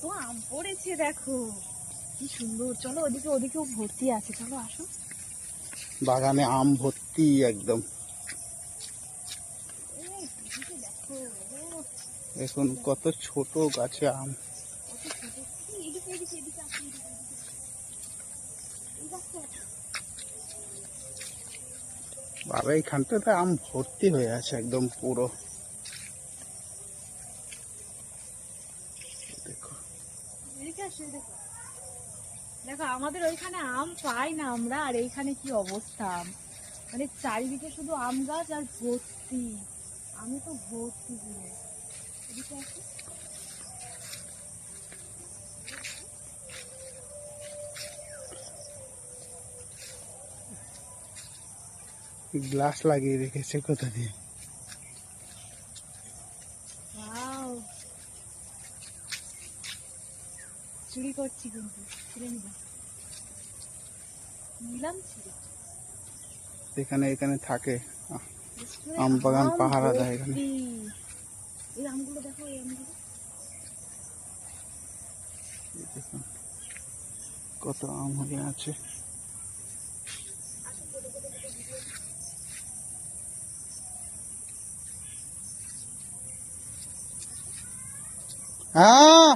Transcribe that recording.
কত আম পড়েছে দেখো, কি সুন্দর। চলো ওদিকে, ওদিকেও ভর্তি আছে, চলো আসো। বাগানে আম ভর্তি একদম। দেখো দেখুন কত ছোট গাছে আম। কত ছোট। এদিকে এদিকে এদিকে আসো, এই গাছটা। বাবা এইখানটাতে আম ভর্তি হয়ে আছে একদম পুরো। দেখো এদিকে আসো, দেখো দেখো আমাদের ওইখানে আম পাই না আমরা, আর এইখানে কি অবস্থা। মানে চারিদিকে শুধু আম গাছ আর ভর্তি, আমি তো ভর্তি পুরো। এদিকে আসো। গ্লাস লাগিয়ে রেখেছে কোথা দিয়ে। ওয়াও, চুরি করছি কিন্তু, ছিঁড়ে নিলাম ছিঁড়ে। এখানে এখানে থাকে আম বাগান পাহারা দেয় এখানে। এই আমগুলো দেখো, এই আমগুলো দেখুন কত আম হয়ে আছে। হ্যাঁ